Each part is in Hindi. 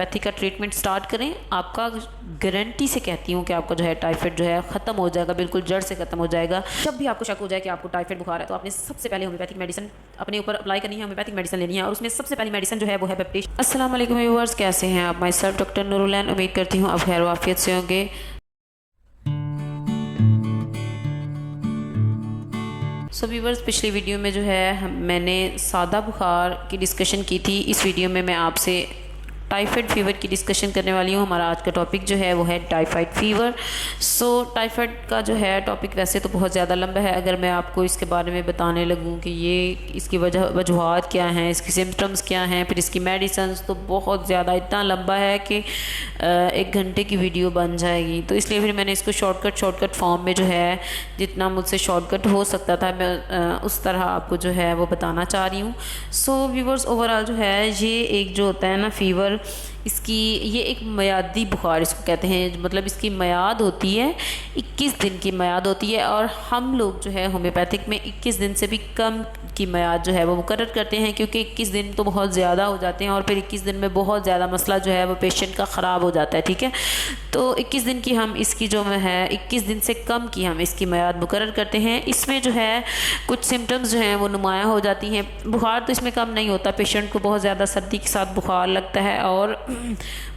होम्योपैथी का ट्रीटमेंट स्टार्ट करें, आपका गारंटी से कहती हूँ कि आपका जो है टाइफाइड जो है ख़त्म हो जाएगा, बिल्कुल जड़ से ख़त्म हो जाएगा। जब भी आपको शक हो जाए कि आपको टाइफाइड बुखार है तो आपने सबसे पहले होम्योपैथिक मेडिसिन अपने ऊपर अप्लाई करनी है, होम्योपैथिक मेडिसिन लेनी है और उसमें सबसे पहली मेडिसिन जो है वो है बैप्टिस्ट। अस्सलाम वालेकुम व्यूअर्स, कैसे हैं आप? माई सेल्फ डॉक्टर नूरुलैन, उम्मीद करती हूँ आप खैर वाफियत से होंगे। सो व्यूअर्स, पिछली वीडियो में जो है मैंने सादा बुखार की डिस्कशन की थी। इस वीडियो में मैं आपसे टाइफाइड फीवर की डिस्कशन करने वाली हूँ। हमारा आज का टॉपिक जो है वो है टाइफाइड फीवर। सो टाइफाइड का जो है टॉपिक वैसे तो बहुत ज़्यादा लंबा है। अगर मैं आपको इसके बारे में बताने लगूँ कि ये इसकी वजूहात क्या हैं, इसकी सिम्टम्स क्या हैं, फिर इसकी मेडिसिन्स, तो बहुत ज़्यादा इतना लंबा है कि 1 घंटे की वीडियो बन जाएगी। तो इसलिए फिर मैंने इसको शॉर्टकट फॉर्म में जो है जितना मुझसे शॉर्टकट हो सकता था मैं उस तरह आपको जो है वो बताना चाह रही हूँ। सो व्यूअर्स, ओवरऑल जो है ये एक जो होता है ना फीवर, इसकी ये एक मियादी बुखार इसको कहते हैं। मतलब इसकी मियाद होती है 21 दिन की मियाद होती है और हम लोग जो है होम्योपैथिक में 21 दिन से भी कम की मियाद जो है वो मुकर्रर करते हैं, क्योंकि 21 दिन तो बहुत ज़्यादा हो जाते हैं और फिर 21 दिन में बहुत ज़्यादा मसला जो है वो पेशेंट का ख़राब हो जाता है। ठीक है, तो 21 दिन की हम इसकी जो है 21 दिन से कम की हम इसकी मियाद मुकर्रर करते हैं। इसमें जो है कुछ सिम्टम्स जो हैं वो नुमायाँ हो जाती हैं। बुखार तो इसमें कम नहीं होता, पेशेंट को बहुत ज़्यादा सर्दी के साथ बुखार लगता है और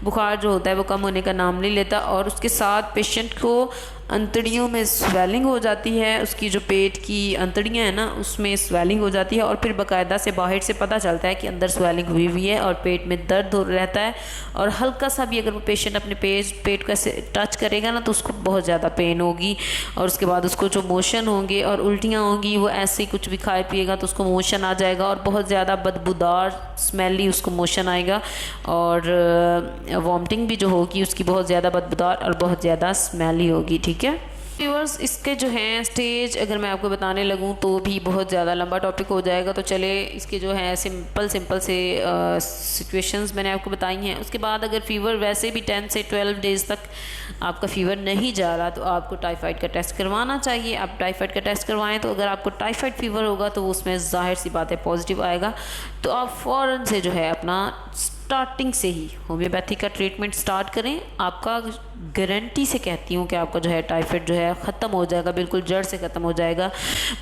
बुखार जो होता है वो कम होने का नाम नहीं लेता और उसके साथ पेशेंट को अंतड़ियों में स्वेलिंग हो जाती है। उसकी जो पेट की अंतड़ियाँ हैं ना उसमें स्वेलिंग हो जाती है और फिर बाकायदा से बाहर से पता चलता है कि अंदर स्वेलिंग हुई हुई है और पेट में दर्द हो रहता है। और हल्का सा भी अगर वो पेशेंट अपने पेट को ऐसे टच करेगा ना तो उसको बहुत ज़्यादा पेन होगी और उसके बाद उसको जो मोशन होंगे और उल्टियाँ होंगी, वो ऐसे ही कुछ भी खाए पिएगा तो उसको मोशन आ जाएगा और बहुत ज़्यादा बदबूदार स्मेली उसको मोशन आएगा और वॉमिटिंग भी जो होगी उसकी बहुत ज़्यादा बदबूदार और बहुत ज़्यादा स्मेली होगी। ठीक है व्यूअर्स, इसके जो हैं स्टेज अगर मैं आपको बताने लगूं तो भी बहुत ज़्यादा लंबा टॉपिक हो जाएगा। तो चले इसके जो हैं सिंपल से सिचुएशंस मैंने आपको बताई हैं। उसके बाद अगर फ़ीवर वैसे भी 10 से 12 डेज़ तक आपका फ़ीवर नहीं जा रहा तो आपको टाइफाइड का टेस्ट करवाना चाहिए। आप टाइफाइड का टेस्ट करवाएं तो अगर आपको टाइफाइड फ़ीवर होगा तो उसमें ज़ाहिर सी बात है पॉजिटिव आएगा, तो आप फ़ौरन से जो है अपना स्टार्टिंग से ही होम्योपैथी का ट्रीटमेंट स्टार्ट करें। आपका गारंटी से कहती हूँ कि आपका जो है टाइफाइड जो है ख़त्म हो जाएगा, बिल्कुल जड़ से ख़त्म हो जाएगा।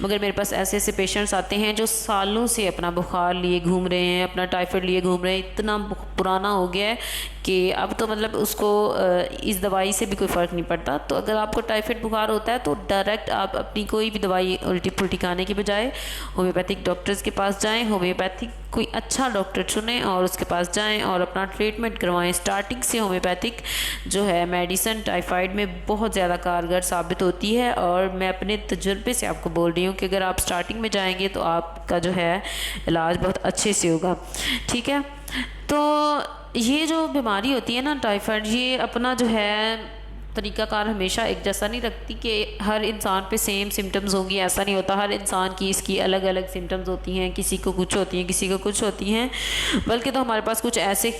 मगर मेरे पास ऐसे पेशेंट्स आते हैं जो सालों से अपना बुखार लिए घूम रहे हैं, अपना टाइफाइड लिए घूम रहे हैं, इतना पुराना हो गया है कि अब तो मतलब उसको इस दवाई से भी कोई फ़र्क नहीं पड़ता। तो अगर आपको टाइफाइड बुखार होता है तो डायरेक्ट आप अपनी कोई भी दवाई उल्टी पुल्टी खाने की बजाय होम्योपैथिक डॉक्टर्स के पास जाएँ, होम्योपैथिक कोई अच्छा डॉक्टर चुनें और उसके पास जाएं और अपना ट्रीटमेंट करवाएं। स्टार्टिंग से होम्योपैथिक जो है मेडिसिन टाइफाइड में बहुत ज़्यादा कारगर साबित होती है और मैं अपने तजुर्बे से आपको बोल रही हूँ कि अगर आप स्टार्टिंग में जाएंगे तो आपका जो है इलाज बहुत अच्छे से होगा। ठीक है, तो ये जो बीमारी होती है ना टाइफाइड, ये अपना जो है तरीक़ाकार हमेशा एक जैसा नहीं रखती कि हर इंसान पे सेम सिम्टम्स होंगी, ऐसा नहीं होता। हर इंसान की इसकी अलग अलग सिम्टम्स होती हैं, किसी को कुछ होती हैं, किसी को कुछ होती हैं। बल्कि तो हमारे पास कुछ ऐसे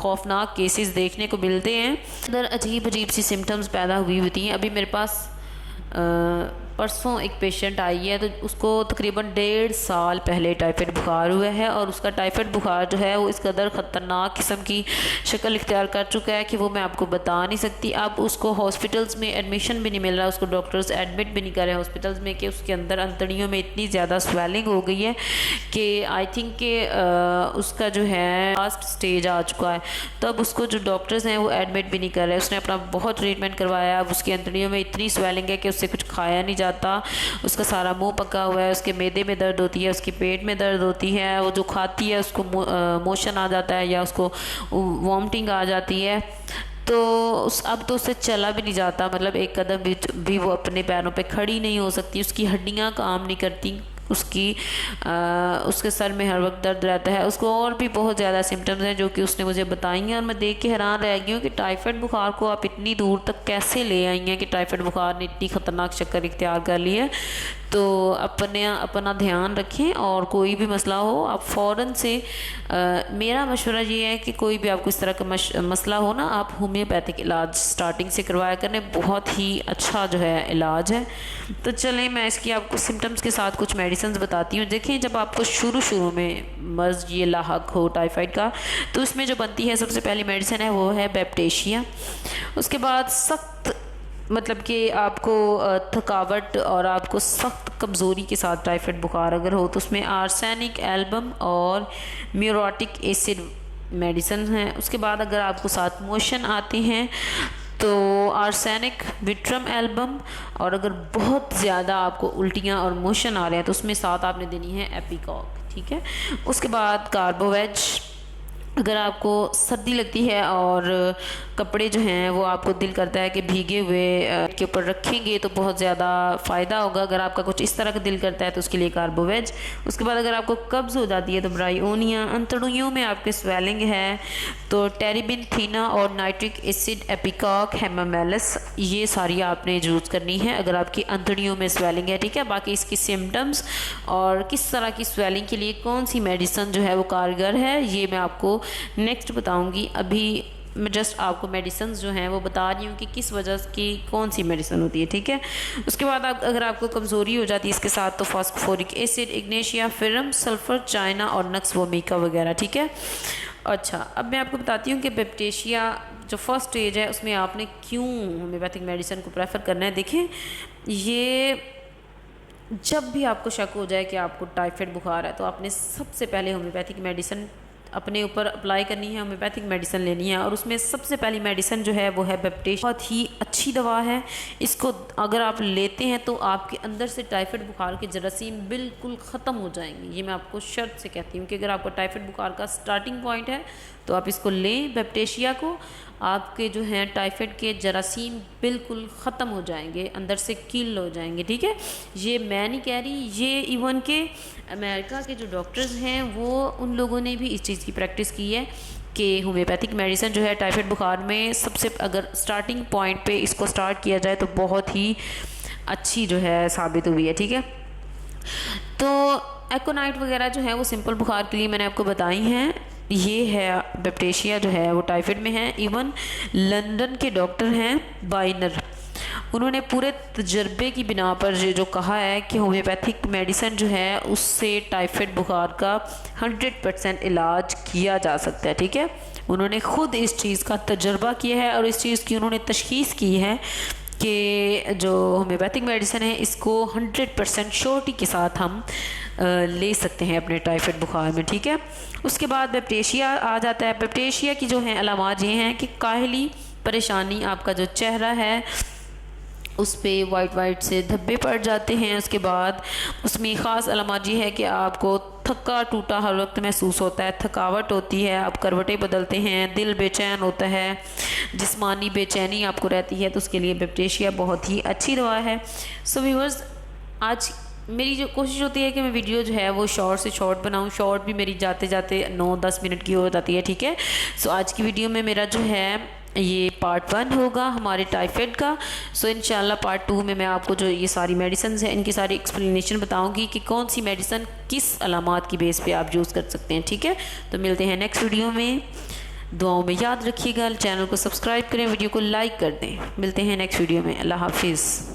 खौफनाक केसेस देखने को मिलते हैं अंदर अजीब सी सिम्टम्स पैदा हुई होती हैं। अभी मेरे पास परसों एक पेशेंट आई है तो उसको तकरीबन 1.5 साल पहले टाइफाइड बुखार हुआ है और उसका टाइफाइड बुखार जो है वो इस कदर ख़तरनाक किस्म की शक्ल इख्तियार कर चुका है कि वो मैं आपको बता नहीं सकती। अब उसको हॉस्पिटल्स में एडमिशन भी नहीं मिल रहा, उसको डॉक्टर्स एडमिट भी नहीं कर रहे हॉस्पिटल्स में कि उसके अंदर अंतड़ियों में इतनी ज़्यादा स्वेलिंग हो गई है कि आई थिंक कि उसका जो है लास्ट स्टेज आ चुका है। तो अब उसको जो डॉक्टर्स हैं वो एडमिट भी नहीं कर रहे। उसने अपना बहुत ट्रीटमेंट करवाया, अब उसकी अंतड़ियों में इतनी स्वेलिंग है कि उससे कुछ खाया नहीं जाता, उसका सारा मुंह पका हुआ है, उसके मैदे में दर्द होती है, उसके पेट में दर्द होती है, वो जो खाती है उसको मोशन आ जाता है या उसको वॉमिटिंग आ जाती है। तो अब तो उससे चला भी नहीं जाता, मतलब एक कदम भी वो अपने पैरों पे खड़ी नहीं हो सकती, उसकी हड्डियां काम नहीं करती, उसके सर में हर वक्त दर्द रहता है। उसको और भी बहुत ज़्यादा सिम्टम्स हैं जो कि उसने मुझे बताई हैं और मैं देख के हैरान रह गई हूँ कि टाइफाइड बुखार को आप इतनी दूर तक कैसे ले आई हैं कि टाइफाइड बुखार ने इतनी ख़तरनाक शक्ल इख्तियार कर ली है। तो अपना ध्यान रखें और कोई भी मसला हो आप फ़ौरन से मेरा मशवरा ये है कि कोई भी आपको इस तरह का मसला हो ना, आप होम्योपैथिक इलाज स्टार्टिंग से करवाया करें, बहुत ही अच्छा जो है इलाज है। तो चलें मैं इसकी आपको सिम्टम्स के साथ कुछ मेडिसिन बताती हूँ। देखें, जब आपको शुरू में मर्ज़ ये लाहक हो टाइफाइड का, तो उसमें जो बनती है सबसे पहली मेडिसिन है वो है बैप्टेशिया। उसके बाद सख्त मतलब कि आपको थकावट और आपको सख्त कमज़ोरी के साथ टाइफाइड बुखार अगर हो तो उसमें आर्सेनिक एल्बम और म्यूरोटिक एसिड मेडिसिन हैं। उसके बाद अगर आपको साथ मोशन आते हैं तो आर्सेनिक विट्रम एल्बम, और अगर बहुत ज़्यादा आपको उल्टियाँ और मोशन आ रहे हैं तो उसमें साथ आपने देनी है एपिकॉक, ठीक है। उसके बाद कार्बोवेज। अगर आपको सर्दी लगती है और कपड़े जो हैं वो आपको दिल करता है कि भीगे हुए के ऊपर रखेंगे तो बहुत ज़्यादा फ़ायदा होगा, अगर आपका कुछ इस तरह का दिल करता है तो उसके लिए कार्बोवेज। उसके बाद अगर आपको कब्ज़ हो जाती है तो ब्रायोनिया, अंतड़ियों में आपके स्वेलिंग है तो टेरिबिन थीना और नाइट्रिक एसिड एपिकॉक हेमामेलिस, ये सारी आपने यूज़ करनी है अगर आपकी अंतड़ियों में स्वेलिंग है, ठीक है। बाकी इसकी सिम्टम्स और किस तरह की स्वेलिंग के लिए कौन सी मेडिसिन जो है वो कारगर है ये मैं आपको नेक्स्ट बताऊंगी। अभी मैं जस्ट आपको मेडिसिन जो हैं वो बता रही हूँ कि किस वजह की कौन सी मेडिसिन होती है, ठीक है। उसके बाद अगर आपको कमज़ोरी हो जाती है इसके साथ तो phosphoric acid, ignatia ferrum, sulphur, china और नक्स वोमिका वगैरह, ठीक है। अच्छा, अब मैं आपको बताती हूँ कि बैप्टेशिया जो फर्स्ट स्टेज है उसमें आपने क्यों होम्योपैथिक मेडिसिन को प्रेफर करना है। देखें, ये जब भी आपको शक हो जाए कि आपको टाइफाइड बुखार है तो आपने सबसे पहले होम्योपैथिक मेडिसिन अपने ऊपर अप्लाई करनी है, होम्योपैथिक मेडिसिन लेनी है। और उसमें सबसे पहली मेडिसिन जो है वो है बैप्टेशिया। बहुत ही अच्छी दवा है, इसको अगर आप लेते हैं तो आपके अंदर से टाइफाइड बुखार के जरासीम बिल्कुल ख़त्म हो जाएंगे। ये मैं आपको शर्त से कहती हूँ कि अगर आपको टाइफाइड बुखार का स्टार्टिंग पॉइंट है तो आप इसको लें बैप्टेशिया को, आपके जो हैं टाइफाइड के जरासीम बिल्कुल ख़त्म हो जाएंगे, अंदर से किल हो जाएंगे, ठीक है। ये मैं नहीं कह रही, ये इवन के अमेरिका के जो डॉक्टर्स हैं वो उन लोगों ने भी इस चीज़ की प्रैक्टिस की है कि होम्योपैथिक मेडिसिन जो है टाइफाइड बुखार में सबसे अगर स्टार्टिंग पॉइंट पे इसको स्टार्ट किया जाए तो बहुत ही अच्छी जो है साबित हुई है, ठीक है। तो एकोनाइट वगैरह जो है वो सिंपल बुखार के लिए मैंने आपको बताई हैं। ये है बैप्टेशिया जो है वो टाइफाइड में है। इवन लंदन के डॉक्टर हैं बाइनर, उन्होंने पूरे तजर्बे की बिना पर जो कहा है कि होम्योपैथिक मेडिसिन जो है उससे टाइफाइड बुखार का 100% इलाज किया जा सकता है, ठीक है। उन्होंने ख़ुद इस चीज़ का तजर्बा किया है और इस चीज़ की उन्होंने तशख़ीस की है कि जो होम्योपैथिक मेडिसिन है इसको 100% श्योरिटी के साथ हम ले सकते हैं अपने टाइफाइड बुखार में, ठीक है। उसके बाद बैप्टेशिया आ जाता है। बैप्टेशिया की जो है अलामात ये हैं कि काहली परेशानी, आपका जो चेहरा है उस पर वाइट से धब्बे पड़ जाते हैं। उसके बाद उसमें ख़ास अलामत ये है कि आपको थका टूटा हर वक्त महसूस होता है, थकावट होती है, आप करवटें बदलते हैं, दिल बेचैन होता है, जिस्मानी बेचैनी आपको रहती है, तो उसके लिए बैप्टेशिया बहुत ही अच्छी दवा है। सो व्यूअर्स, आज मेरी जो कोशिश होती है कि मैं वीडियो जो है वो शॉर्ट से शॉर्ट बनाऊं, शॉर्ट भी मेरी जाते जाते 9-10 मिनट की हो जाती है, ठीक है। सो आज की वीडियो में मेरा जो है ये पार्ट 1 होगा हमारे टाइफाइड का। सो इंशाल्लाह पार्ट 2 में मैं आपको जो ये सारी मेडिसिन है इनकी सारी एक्सप्लेनेशन बताऊंगी कि कौन सी मेडिसिन किस अलामात की बेस पे आप यूज़ कर सकते हैं, ठीक है। तो मिलते हैं नेक्स्ट वीडियो में, दुआओं में याद रखिएगा, चैनल को सब्सक्राइब करें, वीडियो को लाइक कर दें। मिलते हैं नेक्स्ट वीडियो में, अल्लाह हाफिज़।